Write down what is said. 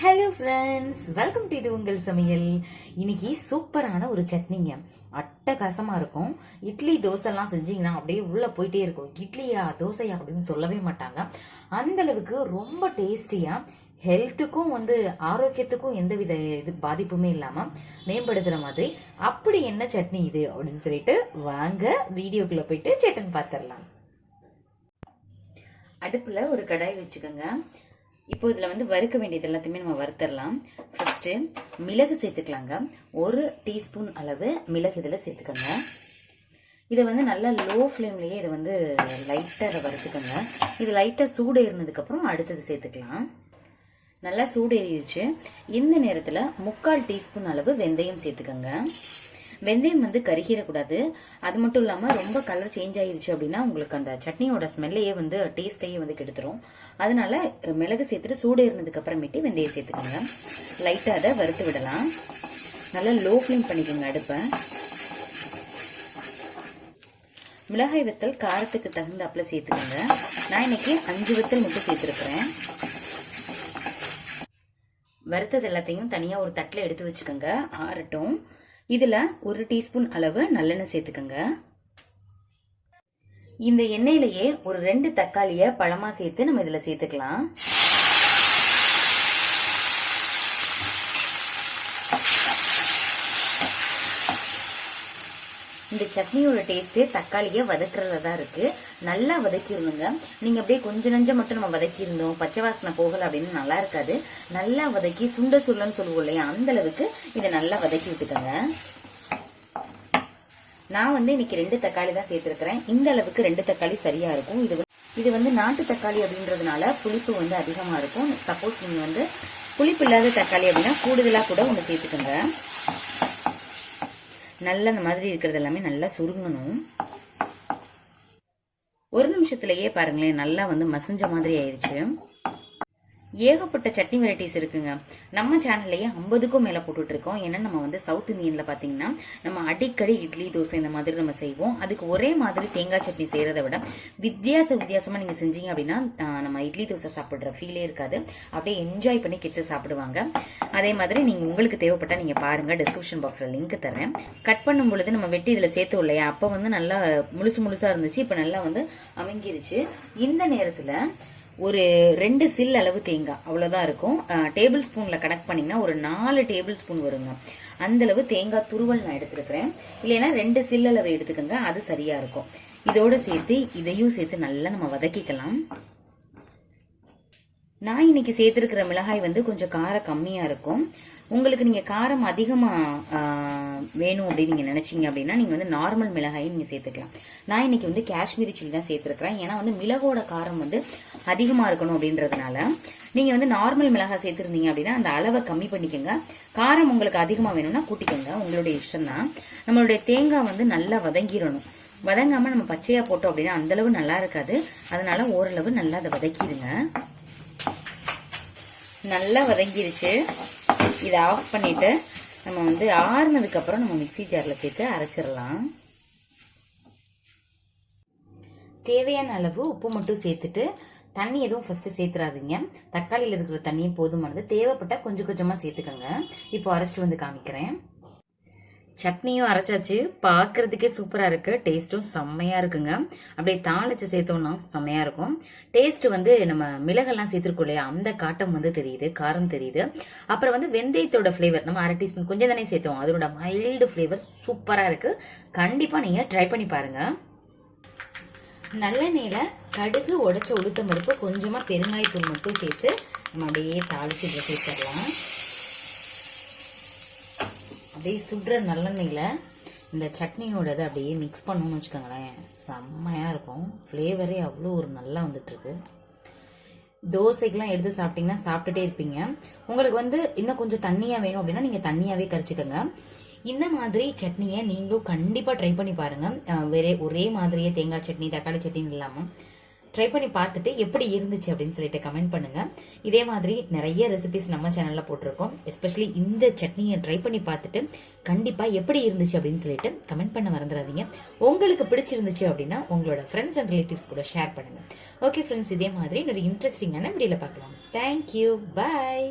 Hello friends, welcome to இது உங்கள் சமையல். இன்னைக்கு சூப்பரான ஒரு சட்னிங்க, அட்டகாசமாக இருக்கும். இட்லி தோசைலாம் செஞ்சிங்கன்னா அப்படியே உள்ளே போயிட்டே இருக்கும். இட்லியா தோசையா அப்படின்னு சொல்லவே மாட்டாங்க. அந்தளவுக்கு ரொம்ப டேஸ்டியாக, ஹெல்த்துக்கும் ஆரோக்கியத்துக்கும் எந்தவித பாதிப்புமே இல்லாமல் மேம்படுத்துகிற மாதிரி அப்படி என்ன சட்னி இது அப்படின்னு சொல்லிட்டு வாங்க வீடியோக்குள்ளே போயிட்டு சட்டன் பார்த்துடலாம். அடுப்பில் ஒரு கடாய் வச்சுக்கோங்க. இப்போ இதில் வறுக்க வேண்டியது எல்லாத்தையுமே நம்ம வறுத்தரலாம். ஃபர்ஸ்ட்டு மிளகு சேர்த்துக்கலாங்க. 1 டீஸ்பூன் அளவு மிளகு இதில் சேர்த்துக்கோங்க. இதை நல்லா லோ ஃப்ளேம்லேயே இதை லைட்டாக வறுத்துக்கோங்க. இது லைட்டாக சூடு ஏறினதுக்கப்புறம் அடுத்தது சேர்த்துக்கலாம். நல்லா சூடு ஏறிடுச்சு. இந்த நேரத்தில் 3/4 டீஸ்பூன் அளவு வெந்தயம் சேர்த்துக்கோங்க. வெந்தயம் கருகிடக்கூடாது. அது மட்டும் இல்லாமல் ரொம்ப கலர் சேஞ்ச் ஆயிருச்சு அப்படின்னா உங்களுக்கு அந்த சட்னியோட ஸ்மெல்லையே டேஸ்ட்டையே கெடுத்துரும். அதனால மிளகு சேர்த்துட்டு சூடு ஏறினதுக்கு அப்புறமேட்டு வெந்தயம் சேர்த்துக்கோங்க. லைட்டாக அதை வறுத்து விடலாம். நல்லா லோ ஃப்ளேம் பண்ணிக்கோங்க அடுப்பை. மிளகாய் வத்தல் காரத்துக்கு தகுந்தாப்புல சேர்த்துக்கோங்க. நான் இன்னைக்கு 5 வத்தல் மட்டும் சேர்த்துருக்குறேன். வறுத்தது எல்லாத்தையும் தனியாக ஒரு தட்டில் எடுத்து வச்சுக்கோங்க, ஆறட்டும். இதுல 1 டீஸ்பூன் அளவு நல்லெண்ணெய் சேர்த்துக்கோங்க. இந்த எண்ணெயிலேயே ஒரு 2 தக்காளியை பழமா சேர்த்து நம்ம இதுல சேர்த்துக்கலாம். இந்த சட்னியோட டேஸ்ட்டு தக்காளியை வதக்குறதுல தான் இருக்கு. நல்லா வதக்கிடணுங்க. நீங்க அப்படியே கொஞ்சம் நஞ்சம் மட்டும் நம்ம வதக்கியிருந்தோம், பச்சை வாசனை போகல அப்படின்னு நல்லா இருக்காது. நல்லா வதக்கி சுண்ட சுள்ளன்னு சொல்லுவோம் இல்லையா, அந்த அளவுக்கு இதை நல்லா வதக்கி விட்டுக்கோங்க. நான் இன்னைக்கு 2 தக்காளி தான் சேர்த்திருக்கிறேன். இந்த அளவுக்கு 2 தக்காளி சரியா இருக்கும். இது நாட்டு தக்காளி அப்படின்றதுனால புளிப்பு அதிகமா இருக்கும். சப்போஸ் நீங்க புளிப்பு இல்லாத தக்காளி அப்படின்னா கூடுதலா கூட ஒன்று சேர்த்துக்கோங்க. நல்லா இந்த மாதிரி இருக்கிறது எல்லாமே நல்லா சுருங்கணும். 1 நிமிஷத்துலயே பாருங்களேன், நல்லா மசிஞ்ச மாதிரி ஆயிடுச்சு. ஏகப்பட்ட சட்னி வெரைட்டிஸ் இருக்குங்க. நம்ம சேனல்லையே 50க்கும் மேல போட்டுட்டு இருக்கோம். ஏன்னா நம்ம சவுத் இந்தியன்ல பாத்தீங்கன்னா நம்ம அடிக்கடி இட்லி தோசை இந்த மாதிரி நம்ம செய்வோம். அதுக்கு ஒரே மாதிரி தேங்காய் சட்னி செய்யறதை விட வித்தியாசமா நீங்க செஞ்சீங்க அப்படின்னா நம்ம இட்லி தோசை சாப்பிடுற ஃபீலே இருக்காது. அப்படியே என்ஜாய் பண்ணி கிட்ஸ் சாப்பிடுவாங்க. அதே மாதிரி நீங்க உங்களுக்கு தேவைப்பட்டா நீங்க பாருங்க, டிஸ்கிரிப்ஷன் பாக்ஸ்ல லிங்க் தரேன். கட் பண்ணும் பொழுது நம்ம வெட்டி இதுல சேர்த்தோம் இல்லையா, அப்ப நல்லா முழுசா இருந்துச்சு. இப்ப நல்லா அமைங்கிருச்சு. இந்த நேரத்துல ஒரு 2 சில் அளவு தேங்காய், அவ்வளவுதான் இருக்கும். டேபிள் ஸ்பூன்ல கனெக்ட் பண்ணீங்கன்னா ஒரு 4 டேபிள் ஸ்பூன் வருங்க. அந்த அளவு தேங்காய் துருவல் நான் எடுத்துருக்கிறேன். இல்லைன்னா 2 சில் அளவு எடுத்துக்கோங்க, அது சரியா இருக்கும். இதோட சேர்த்து இதையும் சேர்த்து நல்லா நம்ம வதக்கிக்கலாம். நான் இன்னைக்கு சேர்த்திருக்கிற மிளகாய் கொஞ்சம் காரம் கம்மியா இருக்கும். உங்களுக்கு நீங்க காரம் அதிகமா வேணும் அப்படின்னு நீங்க நினைச்சீங்க அப்படின்னா நீங்க நார்மல் மிளகாயை நீங்க சேர்த்துக்கலாம். நான் இன்னைக்கு காஷ்மீரி சில்லி தான் சேர்த்திருக்கிறேன். ஏன்னா மிளகோட காரம் அதிகமா இருக்கணும் அப்படின்றதுனால நீங்க நார்மல் மிளகாய் சேர்த்திருந்தீங்க அப்படின்னா அந்த அளவை கம்மி பண்ணிக்கோங்க. காரம் உங்களுக்கு அதிகமா வேணும்னா கூட்டிக்கோங்க, உங்களுடைய இஷ்டம் தான். நம்மளுடைய தேங்காய் நல்லா வதங்கிடணும். வதங்காம நம்ம பச்சையா போட்டோம் அப்படின்னா அந்த அளவு நல்லா இருக்காது. அதனால ஓரளவு நல்லா அதை வதக்கிடுங்க. நல்லா வதங்கிருச்சு. இதை ஆஃப் பண்ணிட்டு நம்ம ஆறுனதுக்கு அப்புறம் நம்ம மிக்ஸி ஜார்ல சேர்த்து அரைச்சிடலாம். தேவையான அளவு உப்பு மட்டும் சேர்த்துட்டு தண்ணி எதுவும் ஃபர்ஸ்ட் சேர்த்துறாதீங்க. தக்காளியில் இருக்கிற தண்ணியும் போதுமானது. தேவைப்பட்டா கொஞ்சம் கொஞ்சமா சேர்த்துக்கோங்க. இப்போ அரைச்சிட்டு காமிக்கிறேன். சட்னியும் அரைச்சாச்சு. பார்க்கறதுக்கே சூப்பரா இருக்கு. டேஸ்ட்டும் செம்மையா இருக்குங்க. அப்படியே தாளிச்சு சேர்த்தோம்னா செம்மையா இருக்கும். டேஸ்ட் நம்ம மிளகெல்லாம் சேர்த்திருக்கோம் இல்லையா, அந்த காட்டம் தெரியுது, காரம் தெரியுது. அப்புறம் வெந்தயத்தோட ஃபிளேவர் நம்ம 1/2 டீஸ்பூன் கொஞ்சம் தானே சேர்த்தோம், அதோட மைல்டு ஃபிளேவர் சூப்பரா இருக்கு. கண்டிப்பா நீங்க ட்ரை பண்ணி பாருங்க. நல்லெண்ணெயில கடுகு, உடைச்ச உளுத்தம் பருப்பு, கொஞ்சமா பெருங்காயத்தூள் மட்டும் சேர்த்து நம்ம அப்படியே தாளிச்சு இதை சேர்த்துடலாம். அப்படியே சுடுற நல்லெண்ணெயில இந்த சட்னியோட அப்படியே மிக்ஸ் பண்ணணும்னு வச்சுக்கோங்களேன், செம்மையா இருக்கும். ஃப்ளேவரே அவ்வளோ ஒரு நல்லா இருக்கு. தோசைக்கெல்லாம் எடுத்து சாப்பிட்டீங்கன்னா சாப்பிட்டுட்டே இருப்பீங்க. உங்களுக்கு இன்னும் கொஞ்சம் தண்ணியா வேணும் அப்படின்னா நீங்க தண்ணியாவே கரைச்சிக்கோங்க. இந்த மாதிரி சட்னியை நீங்களும் கண்டிப்பா ட்ரை பண்ணி பாருங்க. ஒரே மாதிரியே தேங்காய் சட்னி, தக்காளி சட்னி இல்லாம ட்ரை பண்ணி பார்த்துட்டு எப்படி இருந்துச்சு அப்படின்னு சொல்லிட்டு கமெண்ட் பண்ணுங்க. இதே மாதிரி நிறைய ரெசிபிஸ் நம்ம சேனல்ல போட்டிருக்கோம். எஸ்பெஷலி இந்த சட்னியை ட்ரை பண்ணி பார்த்துட்டு கண்டிப்பா எப்படி இருந்துச்சு அப்படின்னு சொல்லிட்டு கமெண்ட் பண்ண மறந்துடாதீங்க. உங்களுக்கு பிடிச்சிருந்துச்சு அப்படின்னா உங்களோட ஃப்ரெண்ட்ஸ் அண்ட் ரிலேட்டிவ்ஸ் கூட ஷேர் பண்ணுங்க. ஓகே ஃப்ரெண்ட்ஸ், இதே மாதிரி ஒரு இன்ட்ரெஸ்டிங்கான வீடியோல பார்க்கலாம். தேங்க்யூ, பாய்.